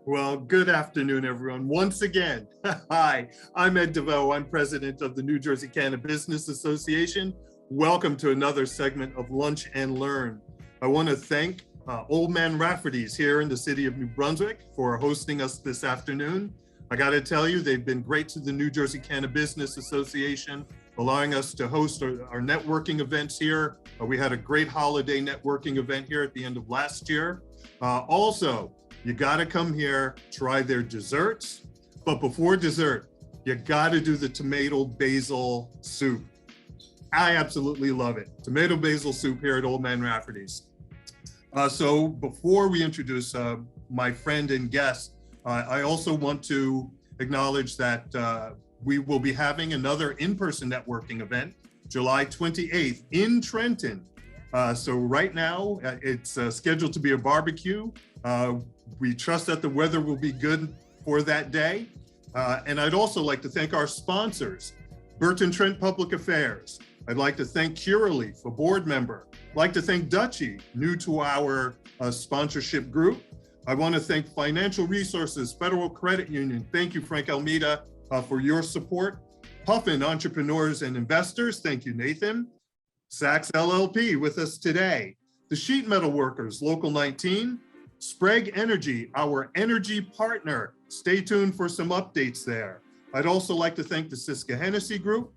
Well, good afternoon, everyone. Once again, hi, I'm Ed DeVoe. I'm president of the New Jersey CannaBusiness Association. Welcome to another segment of Lunch and Learn. I want to thank Old Man Rafferty's here in the city of New Brunswick for hosting us this afternoon. I got to tell you, they've been great to the New Jersey CannaBusiness Association, allowing us to host our networking events here. We had a great holiday networking event here at the end of last year. Also, you gotta come here, try their desserts. But before dessert, you gotta do the tomato basil soup. I absolutely love it. Tomato basil soup here at Old Man Rafferty's. So before we introduce my friend and guest, I also want to acknowledge that we will be having another in-person networking event, July 28th in Trenton. So right now, it's scheduled to be a barbecue. We trust that the weather will be good for that day. And I'd also like to thank our sponsors, Burton Trent Public Affairs. I'd like to thank Curaleaf, a board member. I'd like to thank Dutchie, new to our sponsorship group. I want to thank Financial Resources Federal Credit Union. Thank you, Frank Almeida, for your support. Puffin Entrepreneurs and Investors. Thank you, Nathan. SAX LLP with us today. The Sheet Metal Workers, Local 19. Sprague Energy, our energy partner. Stay tuned for some updates there. I'd also like to thank the Syska Hennessy Group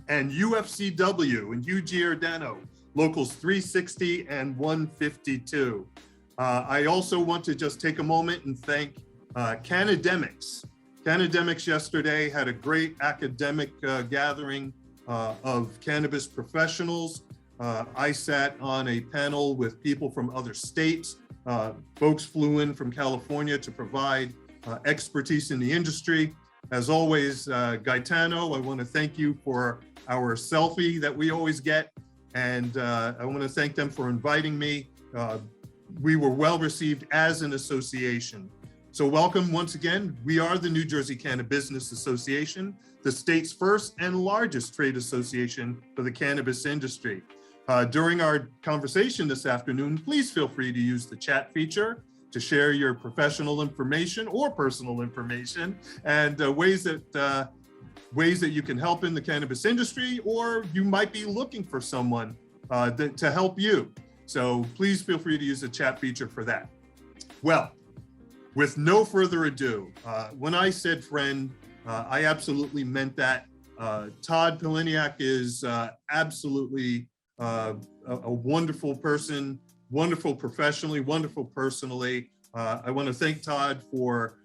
and UFCW and Hugh Giordano, Locals 360 and 152. I also want to just take a moment and thank Cannademics. Cannademics yesterday had a great academic gathering of cannabis professionals. I sat on a panel with people from other states. Folks flew in from California to provide expertise in the industry. As always, Gaetano, I want to thank you for our selfie that we always get. And I want to thank them for inviting me. We were well received as an association. So welcome once again. We are the New Jersey CannaBusiness Association, the state's first and largest trade association for the cannabis industry. During our conversation this afternoon, please feel free to use the chat feature to share your professional information or personal information and ways that you can help in the cannabis industry, or you might be looking for someone to help you. So please feel free to use the chat feature for that. Well, with no further ado, when I said friend, I absolutely meant that. Todd Polyniak is absolutely a wonderful person, wonderful professionally, wonderful personally. I want to thank Todd for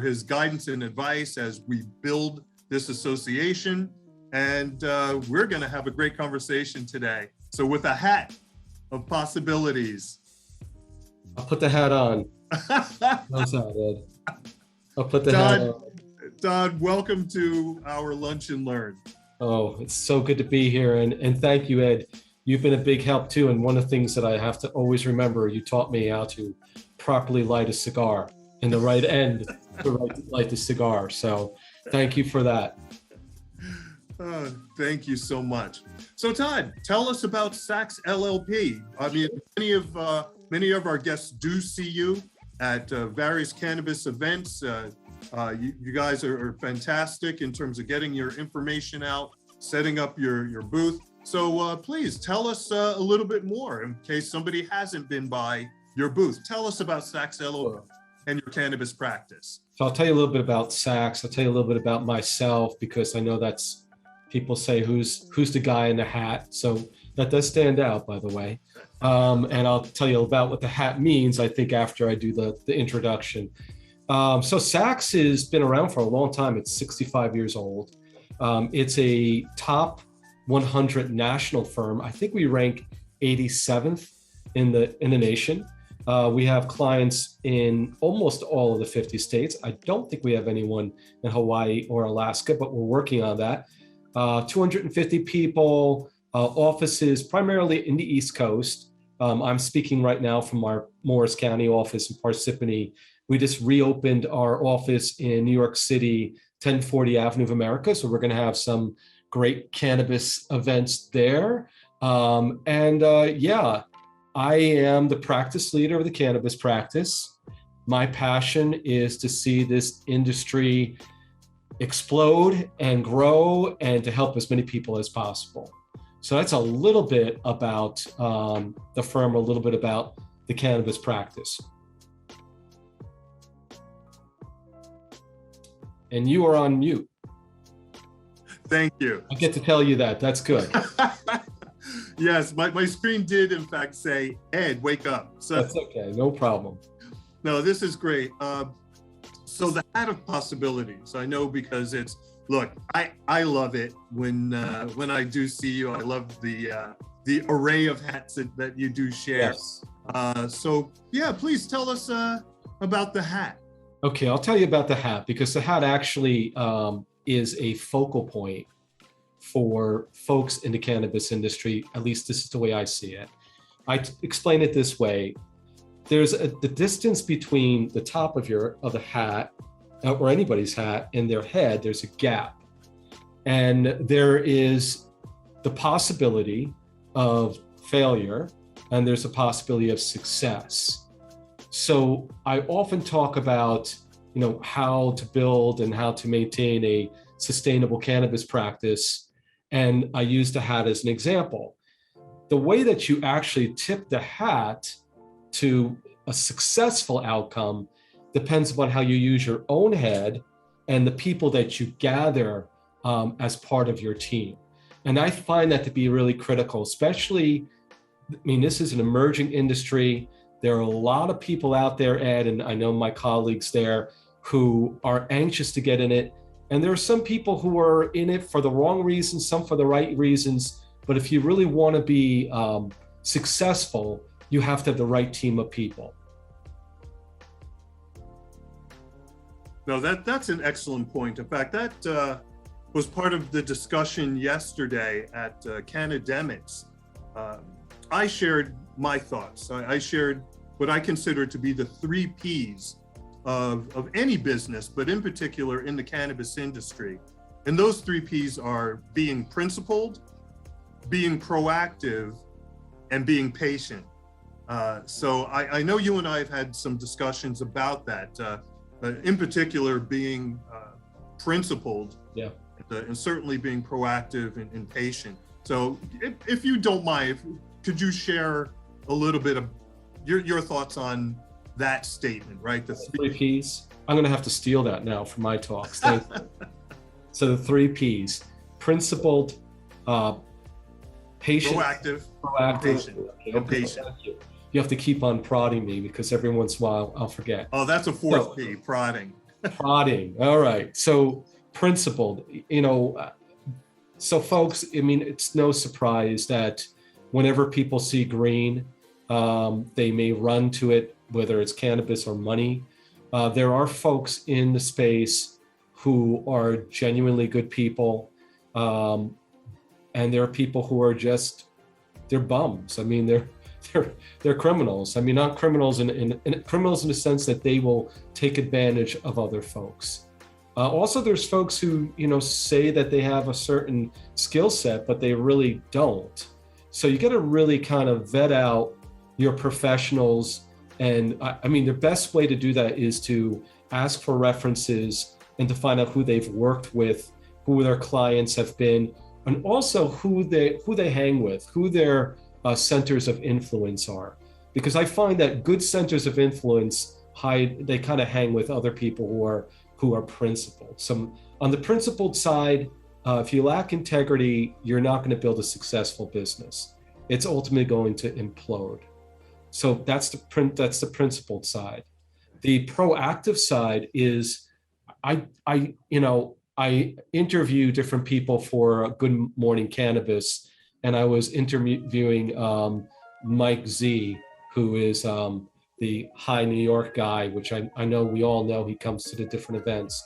his guidance and advice as we build this association. And we're going to have a great conversation today. So with a hat of possibilities. I'll put the hat on. How's that, Ed? I'll put the hat on. Todd, welcome to our Lunch and Learn. Oh, it's so good to be here. And thank you, Ed. You've been a big help too. And one of the things that I have to always remember, you taught me how to properly light a cigar in the right end to light the cigar. So thank you for that. Thank you so much. So Todd, tell us about SAX LLP. I mean, many of our guests do see you at various cannabis events. You guys are fantastic in terms of getting your information out, setting up your booth. So please tell us a little bit more in case somebody hasn't been by your booth. Tell us about SAX LLP and your cannabis practice. So I'll tell you a little bit about SAX. I'll tell you a little bit about myself, because I know that's, people say, who's the guy in the hat? So that does stand out, by the way. And I'll tell you about what the hat means, I think, after I do the introduction. So SAX has been around for a long time. It's 65 years old. It's a top 100 national firm. I think we rank 87th in the nation. We have clients in almost all of the 50 states. I don't think we have anyone in Hawaii or Alaska, but we're working on that. 250 people, offices primarily in the East Coast. I'm speaking right now from our Morris County office in Parsippany. We just reopened our office in New York City, 1040 Avenue of America. So we're going to have some great cannabis events there. Yeah, I am the practice leader of the cannabis practice. My passion is to see this industry explode and grow and to help as many people as possible. So that's a little bit about the firm, a little bit about the cannabis practice. And you are on mute. Thank you. I get to tell you that. That's good. Yes, my screen did in fact say, Ed, wake up. So that's okay, no problem. No, this is great. So the hat of possibilities, I know because it's, look, I love it when I do see you. I love the array of hats that you do share. Yes. So yeah, please tell us about the hat. Okay, I'll tell you about the hat because the hat actually is a focal point for folks in the cannabis industry. At least this is the way I see it. I explain it this way. There's the distance between the top of the hat or anybody's hat and their head, there's a gap. And there is the possibility of failure and there's a possibility of success. So I often talk about, how to build and how to maintain a sustainable cannabis practice. And I use the hat as an example. The way that you actually tip the hat to a successful outcome depends upon how you use your own head and the people that you gather as part of your team. And I find that to be really critical, especially, this is an emerging industry. There are a lot of people out there, Ed, and I know my colleagues there who are anxious to get in it. And there are some people who are in it for the wrong reasons, some for the right reasons. But if you really want to be successful, you have to have the right team of people. No, that's an excellent point. In fact, that was part of the discussion yesterday at CannaBusiness. I shared my thoughts. I shared what I consider to be the 3 Ps of any business, but in particular in the cannabis industry. And those 3 Ps are being principled, being proactive, and being patient. So I know you and I have had some discussions about that, in particular being principled, yeah, and certainly being proactive and patient. So if you don't mind, could you share a little bit of your thoughts on that statement, right? The 3 Ps. I'm going to have to steal that now for my talks. Thank you. So the 3 Ps, principled, patient, proactive, patient. Okay, patient. Thank you. You have to keep on prodding me because every once in a while I'll forget. Oh, that's a 4th P, prodding. Prodding. All right. So principled, so folks, it's no surprise that whenever people see green, they may run to it, whether it's cannabis or money. There are folks in the space who are genuinely good people. And there are people who are they're bums. They're criminals. Not criminals in criminals in the sense that they will take advantage of other folks. Also, there's folks who, say that they have a certain skill set, but they really don't. So you got to really kind of vet out your professionals. And the best way to do that is to ask for references and to find out who they've worked with, who their clients have been, and also who they hang with, who their centers of influence are. Because I find that good centers of influence they kind of hang with other people who are principled. So on the principled side, if you lack integrity, you're not going to build a successful business. It's ultimately going to implode. So that's the principled side. The proactive side is I interview different people for Good Morning Cannabis, and I was interviewing Mike Z, who is the High New York guy, which I know we all know. He comes to the different events,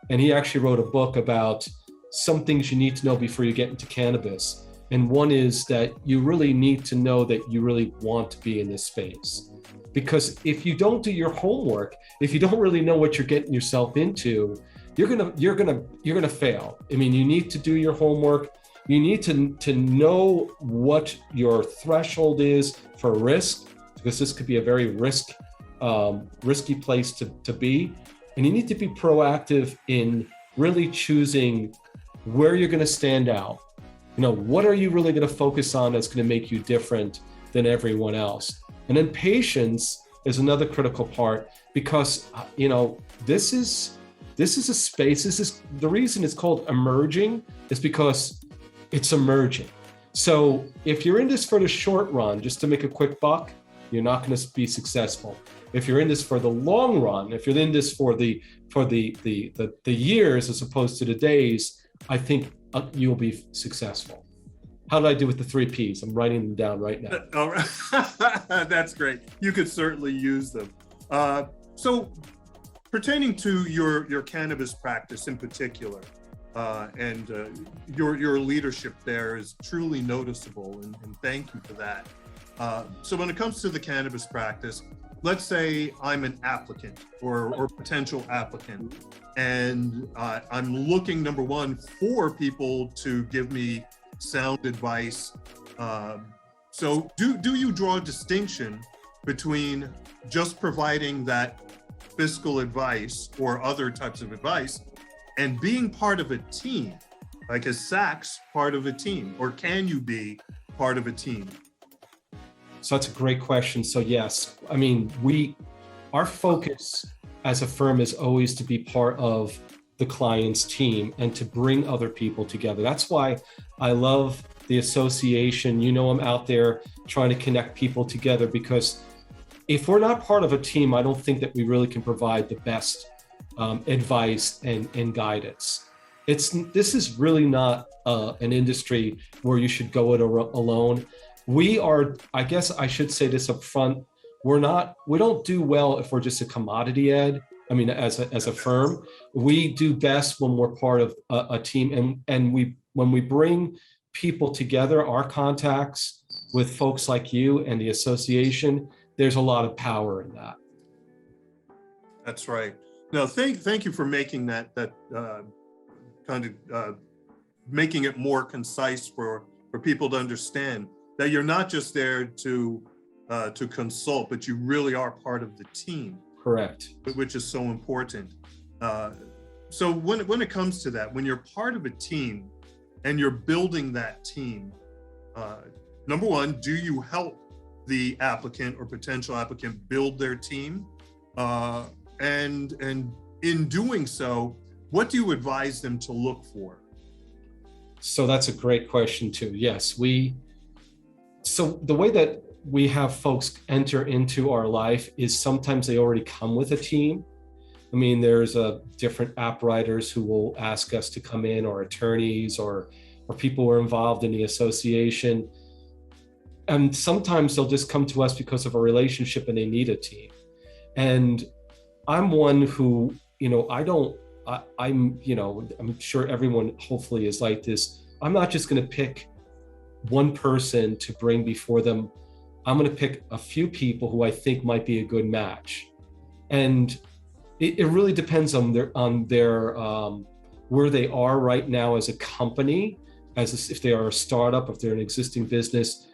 and he actually wrote a book about some things you need to know before you get into cannabis. And one is that you really need to know that you really want to be in this space. Because if you don't do your homework, if you don't really know what you're getting yourself into, you're gonna fail. You need to do your homework. You need to know what your threshold is for risk, because this could be a very risk risky place to be. And you need to be proactive in really choosing where you're going to stand out. What are you really going to focus on that's going to make you different than everyone else? And then patience is another critical part, because, this is a space, this is the reason it's called emerging, is because it's emerging. So if you're in this for the short run, just to make a quick buck, you're not going to be successful. If you're in this for the long run, if you're in this for the years as opposed to the days, I think you'll be successful. How did I do with the 3 Ps? I'm writing them down right now. All right. That's great. You could certainly use them. So pertaining to your cannabis practice in particular, and your leadership there is truly noticeable, and thank you for that. So when it comes to the cannabis practice, let's say I'm an applicant or potential applicant, and I'm looking, number one, for people to give me sound advice. So do you draw a distinction between just providing that fiscal advice or other types of advice and being part of a team? Like, is SAX part of a team, or can you be part of a team? So that's a great question. So yes, I mean, our focus as a firm is always to be part of the client's team and to bring other people together. That's why I love the association. I'm out there trying to connect people together, because if we're not part of a team, I don't think that we really can provide the best advice and guidance. This is really not an industry where you should go it alone. We are, I guess I should say this up front, we don't do well if we're just a commodity ed. I mean, as a firm, we do best when we're part of a team, and when we bring people together, our contacts with folks like you and the association, there's a lot of power in that. That's right. No, thank you for making that making it more concise for people to understand that you're not just there to consult, but you really are part of the team. Correct. Which is so important. So when it comes to that, when you're part of a team and you're building that team, number one, do you help the applicant or potential applicant build their team? And in doing so, what do you advise them to look for? So that's a great question too. Yes, so the way that we have folks enter into our life is sometimes they already come with a team. I mean, there's different app writers who will ask us to come in, or attorneys, or people who are involved in the association. And sometimes they'll just come to us because of a relationship and they need a team. And I'm one who, I'm sure everyone hopefully is like this. I'm not just going to pick one person to bring before them. I'm going to pick a few people who I think might be a good match. And it really depends on their where they are right now as a company, if they are a startup, if they're an existing business,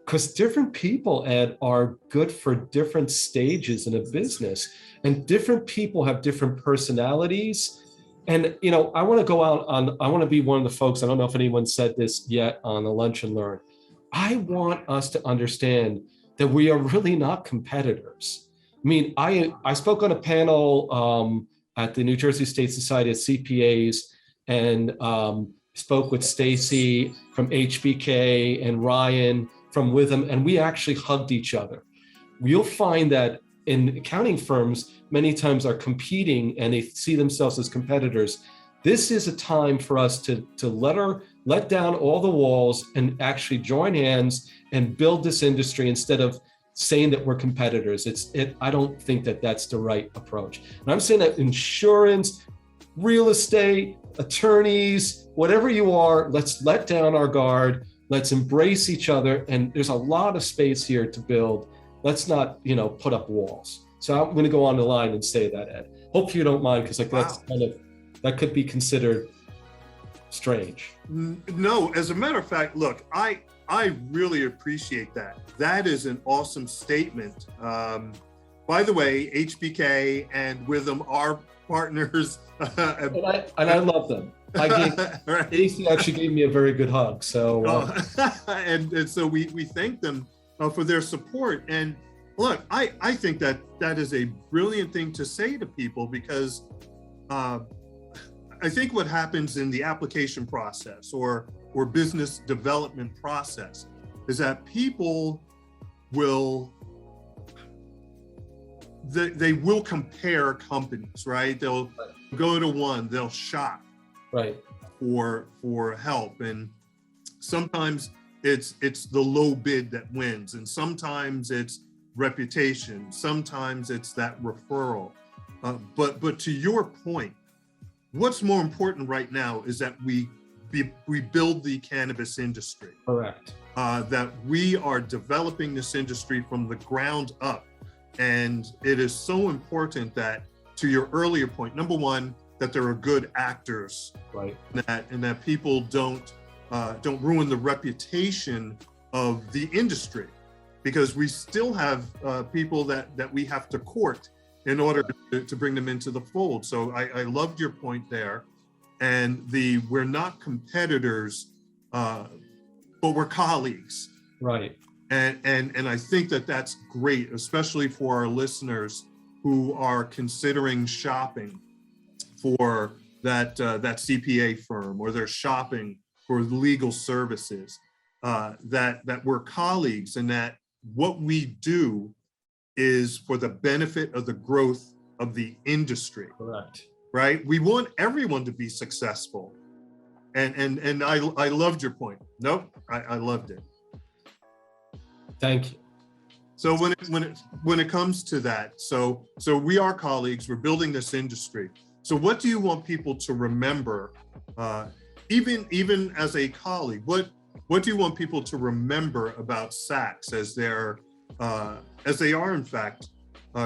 because different people, Ed, are good for different stages in a business, and different people have different personalities. And, I want to be one of the folks, I don't know if anyone said this yet on the Lunch and Learn. I want us to understand that we are really not competitors. I mean, I spoke on a panel at the New Jersey State Society of CPAs, and spoke with Stacy from HBK and Ryan from Witham, and we actually hugged each other. You'll find that in accounting firms, many times are competing and they see themselves as competitors. This is a time for us to let down all the walls and actually join hands and build this industry instead of saying that we're competitors. I don't think that that's the right approach. And I'm saying that insurance, real estate, attorneys, whatever you are, let's let down our guard. Let's embrace each other. And there's a lot of space here to build. Let's not, put up walls. So I'm going to go on the line and say that, Ed. Hope you don't mind, because that's that could be considered strange. No, as a matter of fact, look, I really appreciate that. That is an awesome statement. By the way, HBK and Witham are partners. And I love them. Right. AC actually gave me a very good hug. So, and so we thank them for their support. And look, I think that is a brilliant thing to say to people, because I think what happens in the application process or business development process is that people will they will compare companies, right? They'll go to one, they'll shop right for help, and sometimes it's the low bid that wins, and sometimes it's reputation, sometimes it's that referral. But to your point, what's more important right now is that we build the cannabis industry. Correct. That we are developing this industry from the ground up. And it is so important that, to your earlier point, number one, that there are good actors, right? And that people don't ruin the reputation of the industry, because we still have people that we have to court in order to bring them into the fold. So I loved your point there. And we're not competitors, but we're colleagues. Right. And I think that that's great, especially for our listeners who are considering shopping for that CPA firm, or they're shopping for legal services, that we're colleagues, and that what we do is for the benefit of the growth of the industry. Correct. Right? We want everyone to be successful. And I loved your point. Nope, I loved it. Thank you. So when it comes to that, so we are colleagues, we're building this industry. So what do you want people to remember, even as a colleague, what do you want people to remember about SAX as they are in fact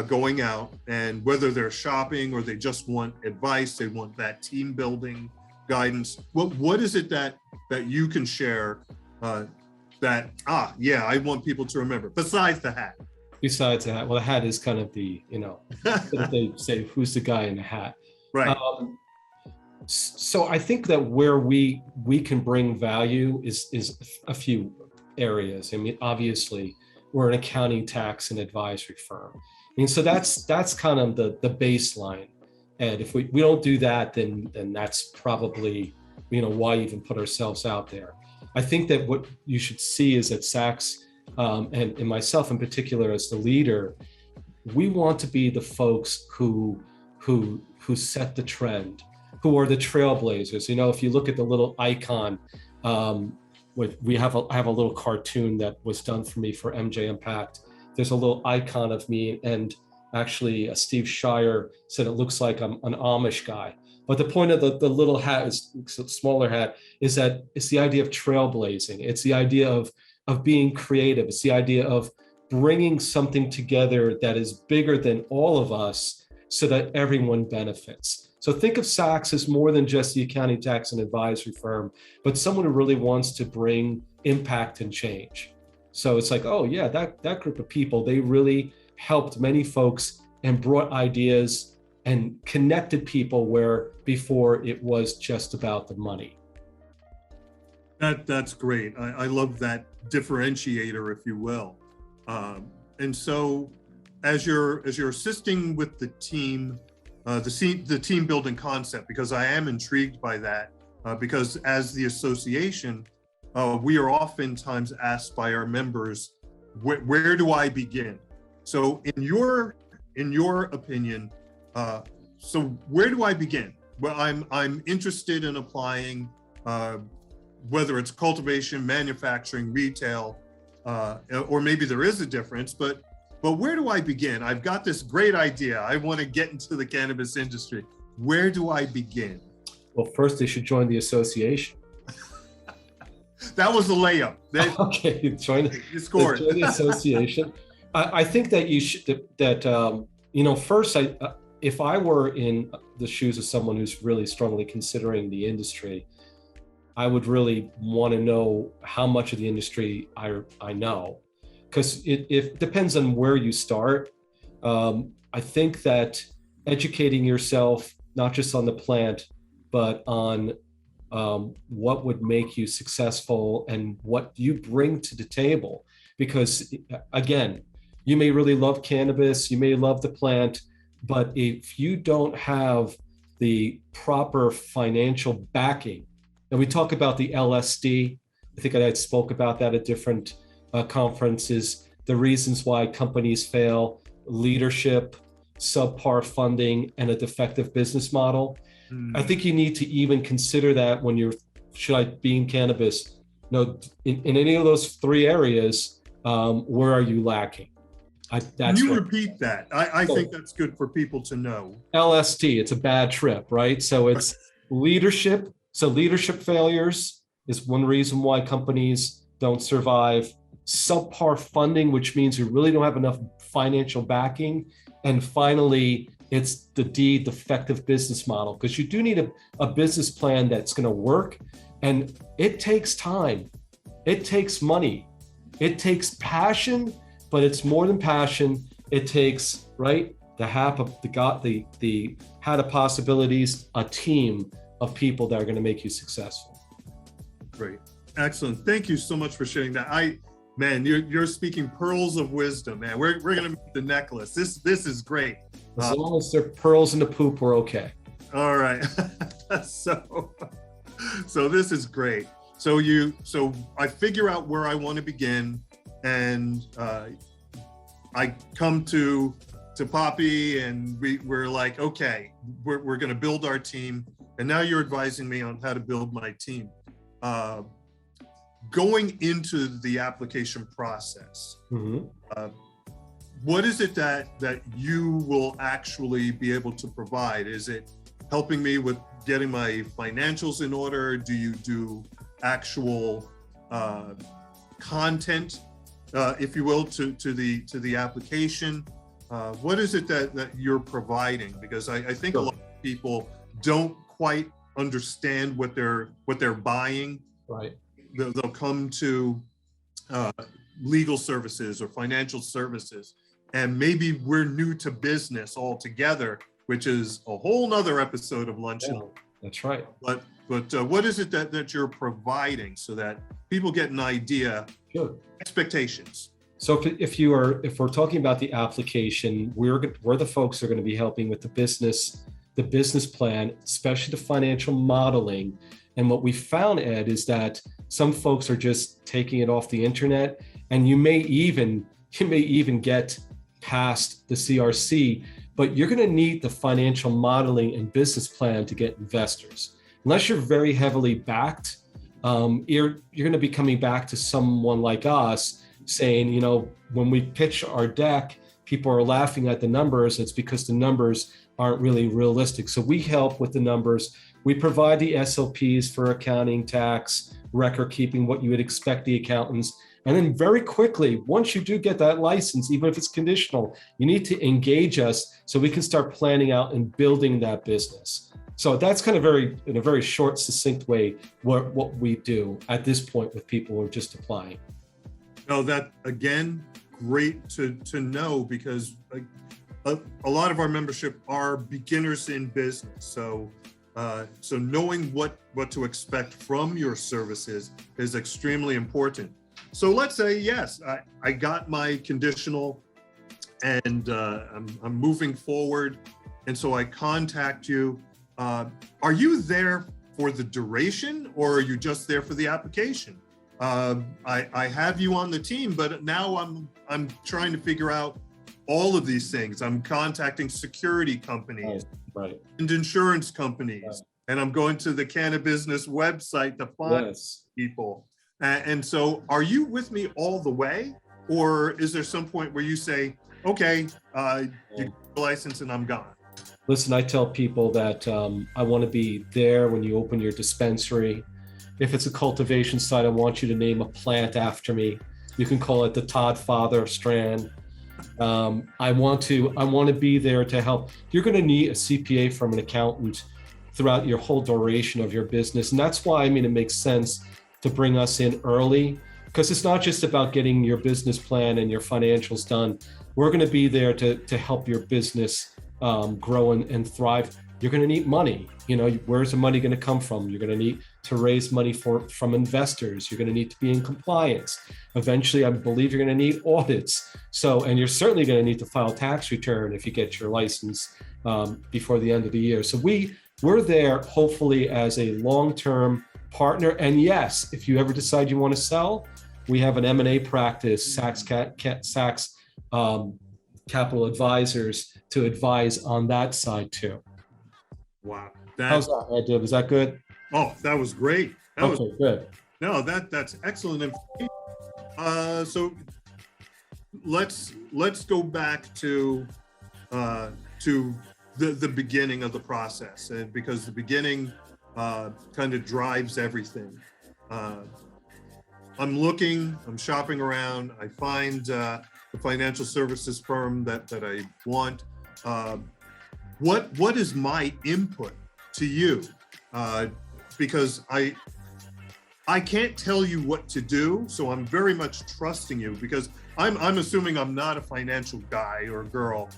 going out, and whether they're shopping or they just want advice, they want that team building guidance? What is it that you can share I want people to remember, besides the hat? Besides the hat, well, the hat is kind of the, they say, who's the guy in the hat? Right. So I think that where we can bring value is a few areas. I mean, obviously, we're an accounting, tax, and advisory firm. I mean, so that's kind of the baseline. And if we don't do that, then that's probably, why even put ourselves out there. I think that what you should see is that SAX, and myself in particular as the leader, we want to be the folks who set the trend, who are the trailblazers. If you look at the little icon, I have a little cartoon that was done for me for MJ Impact. There's a little icon of me, and actually Steve Shire said it looks like I'm an Amish guy. But the point of the little hat, is smaller hat, is that it's the idea of trailblazing. It's the idea of being creative. It's the idea of bringing something together that is bigger than all of us, so that everyone benefits. So think of SAX as more than just the accounting, tax, and advisory firm, but someone who really wants to bring impact and change. So it's like, oh yeah, that group of people, they really helped many folks and brought ideas and connected people where before it was just about the money. That's great. I love that differentiator, if you will. And so as you're assisting with the team, the team building concept, because I am intrigued by that, because as the association, we are oftentimes asked by our members, where do I begin? So in your opinion, so where do I begin? Well, I'm interested in applying, whether it's cultivation, manufacturing, retail, or maybe there is a difference, but where do I begin? I've got this great idea. I want to get into the cannabis industry. Where do I begin? Well, first they should join the association. That was a layup. Okay, join the association. I think that you should, first, if I were in the shoes of someone who's really strongly considering the industry, I would really want to know how much of the industry I know, because it depends on where you start. I think that educating yourself, not just on the plant, but on what would make you successful and what you bring to the table. Because again, you may really love cannabis, you may love the plant, but if you don't have the proper financial backing, and we talk about the LSD, I think I spoke about that at different conferences, the reasons why companies fail: leadership, subpar funding, and a defective business model. I think you need to even consider that when you're, should I be in cannabis? No, in any of those three areas, where are you lacking? Can you repeat that? I think that's good for people to know. LSD, it's a bad trip, right? So it's leadership. So leadership failures is one reason why companies don't survive. Subpar funding, which means you really don't have enough financial backing. And finally, it's the defective business model, because you do need a business plan that's going to work. And it takes time. It takes money. It takes passion, but it's more than passion. It takes, right, the hat of possibilities, a team of people that are going to make you successful. Great. Excellent. Thank you so much for sharing that. Man, you're speaking pearls of wisdom, man. We're going to make the necklace. This is great. As long as they're pearls in the poop, we're okay. All right. So this is great. So I figure out where I want to begin, and I come to Poppy, and we're like, okay, we're going to build our team. And now you're advising me on how to build my team. Going into the application process, what is it that you will actually be able to provide? Is it helping me with getting my financials in order? Do you do actual content, if you will, to the application? What is it that you're providing? Because I think a lot of people don't quite understand what they're buying. Right. They'll come to legal services or financial services, and maybe we're new to business altogether, which is a whole nother episode of Lunch. Yeah, that's right. But what is it that you're providing so that people get an idea? Sure. Expectations. So if we're talking about the application, we're the folks that are going to be helping with the business plan, especially the financial modeling. And what we found, Ed, is that some folks are just taking it off the internet, and you may even get past the CRC, but you're going to need the financial modeling and business plan to get investors. Unless you're very heavily backed, you're going to be coming back to someone like us saying, you know, when we pitch our deck, people are laughing at the numbers. It's because the numbers aren't really realistic. So we help with the numbers. We provide the SOPs for accounting, tax, record keeping, what you would expect the accountants. And then very quickly, once you do get that license, even if it's conditional, you need to engage us so we can start planning out and building that business. So that's kind of in a very short, succinct way, what we do at this point with people who are just applying. No, that, again, great to know, because a lot of our membership are beginners in business. So knowing what to expect from your services is extremely important. So let's say, yes, I got my conditional, and I'm moving forward. And so I contact you. Are you there for the duration, or are you just there for the application? I have you on the team, but now I'm trying to figure out all of these things. I'm contacting security companies, right, and insurance companies, right, and I'm going to the CannaBusiness website to find people. And so, are you with me all the way, or is there some point where you say, "Okay, you get the license and I'm gone"? Listen, I tell people that I want to be there when you open your dispensary. If it's a cultivation site, I want you to name a plant after me. You can call it the Todd Father strand. I want to be there to help. You're going to need a CPA from an accountant throughout your whole duration of your business. And that's why, it makes sense to bring us in early, because it's not just about getting your business plan and your financials done. we're going to be there to help your business grow and thrive. You're going to need money. Where's the money going to come from? You're going to need to raise money from investors. You're going to need to be in compliance. Eventually, I believe you're going to need audits. And you're certainly going to need to file tax return if you get your license before the end of the year. So we're there hopefully as a long-term partner. And yes, if you ever decide you want to sell, we have an M&A practice, SAX Capital Advisors, to advise on that side too. Wow. How's that, Ed? Was that good? Oh, that was great. Good. No, that's excellent information. So let's go back to the beginning of the process, and because the beginning kind of drives everything. I'm shopping around, I find the financial services firm that I want. What is my input to you? Because I can't tell you what to do, so I'm very much trusting you, because I'm assuming I'm not a financial guy or girl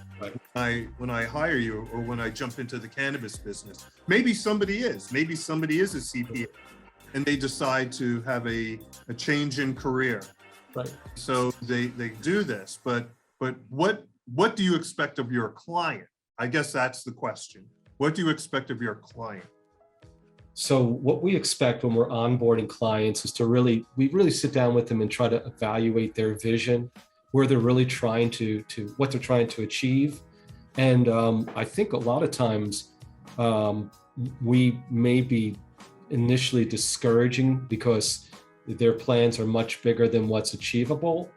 when I hire you or when I jump into the cannabis business. Maybe somebody is. Maybe somebody is a CPA and they decide to have a change in career. Right. So they do this, but what do you expect of your client? I guess that's the question. What do you expect of your client? So what we expect when we're onboarding clients is we really sit down with them and try to evaluate their vision, where they're really trying to what they're trying to achieve. And I think a lot of times we may be initially discouraging because their plans are much bigger than what's achievable.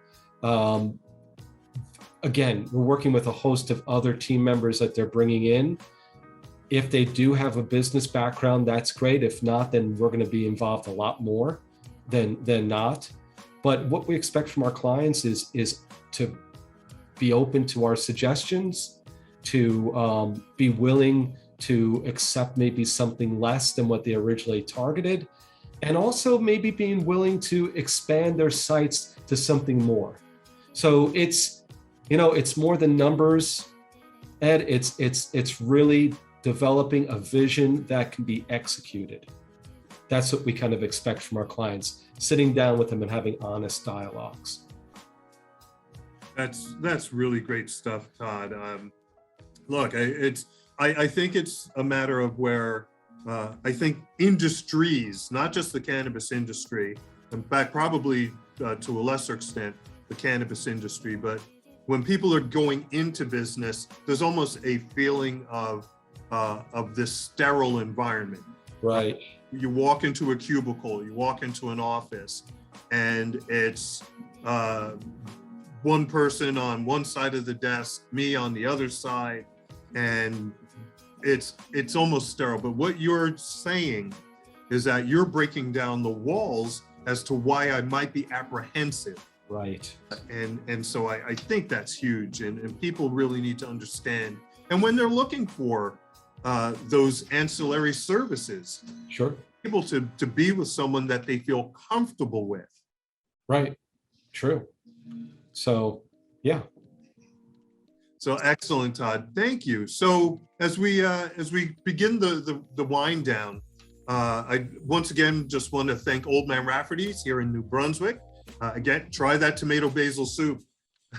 Again, we're working with a host of other team members that they're bringing in. If they do have a business background, that's great. If not, then we're going to be involved a lot more than not. But what we expect from our clients is to be open to our suggestions, to be willing to accept maybe something less than what they originally targeted, and also maybe being willing to expand their sites to something more. So it's more than numbers, Ed. It's really developing a vision that can be executed. That's what we kind of expect from our clients, sitting down with them and having honest dialogues. That's really great stuff, Todd. Look, I think it's a matter of where I think industries, not just the cannabis industry, in fact, probably to a lesser extent, the cannabis industry, but when people are going into business, there's almost a feeling of this sterile environment. Right. You walk into a cubicle, you walk into an office, and it's one person on one side of the desk, me on the other side, and it's almost sterile. But what you're saying is that you're breaking down the walls as to why I might be apprehensive. Right. And so I think that's huge, and people really need to understand. And when they're looking for those ancillary services, sure, able to be with someone that they feel comfortable with. Right. True. So, yeah. So excellent, Todd. Thank you. So as we begin the wind down, I once again just want to thank Old Man Rafferty's here in New Brunswick. Again, try that tomato basil soup,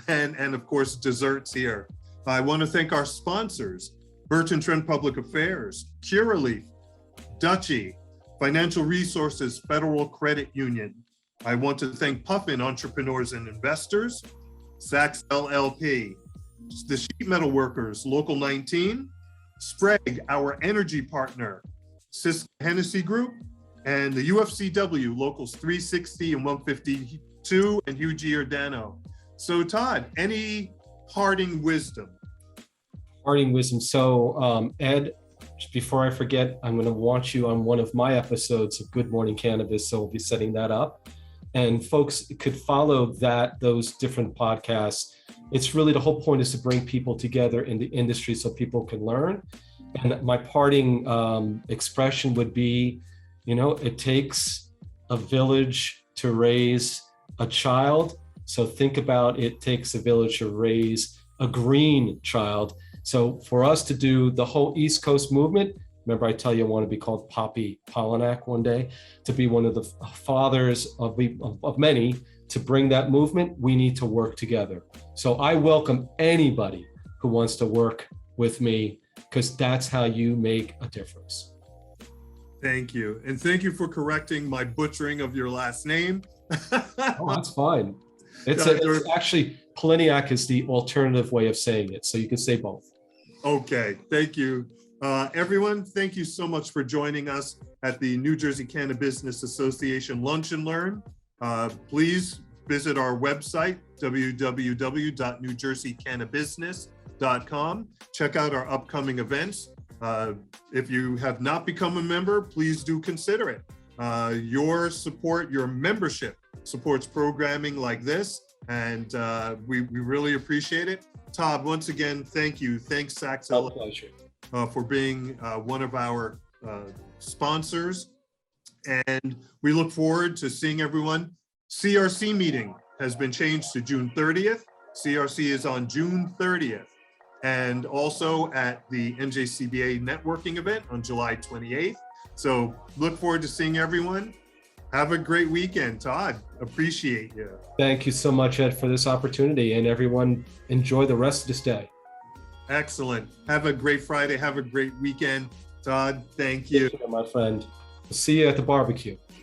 and of course desserts here. I want to thank our sponsors: Burton Trent Public Affairs, Curaleaf, Dutchie, Financial Resources Federal Credit Union. I want to thank Puffin Entrepreneurs and Investors, SAX LLP, the Sheet Metal Workers, Local 19, Sprague, our energy partner, Syska Hennessy Group, and the UFCW, Locals 360 and 152, and Hugh Giordano. So Todd, any parting wisdom? Parting wisdom. So Ed, before I forget, I'm going to want you on one of my episodes of Good Morning Cannabis, so we'll be setting that up. And folks could follow those different podcasts. It's really, the whole point is to bring people together in the industry so people can learn. And my parting expression would be, it takes a village to raise a child, So think about it takes a village to raise a green child. So for us to do the whole East Coast movement, remember I tell you I want to be called Poppy Polyniak one day, to be one of the fathers of many, to bring that movement, we need to work together. So I welcome anybody who wants to work with me, because that's how you make a difference. Thank you. And thank you for correcting my butchering of your last name. Oh, that's fine. It's actually, Polyniak is the alternative way of saying it. So you can say both. Okay, thank you. Everyone, thank you so much for joining us at the New Jersey CannaBusiness Association Lunch and Learn. Please visit our website, www.newjerseycannabusiness.com. Check out our upcoming events. If you have not become a member, please do consider it. Your support, your membership supports programming like this, and we really appreciate it. Todd, once again, thank you. Thanks, SAX LLP, for being one of our sponsors. And we look forward to seeing everyone. CRC meeting has been changed to June 30th. CRC is on June 30th. And also at the NJCBA networking event on July 28th. So look forward to seeing everyone. Have a great weekend, Todd. Appreciate you. Thank you so much, Ed, for this opportunity, and everyone enjoy the rest of this day. Excellent. Have a great Friday. Have a great weekend. Todd, thank you. Thank you, my friend. See you at the barbecue.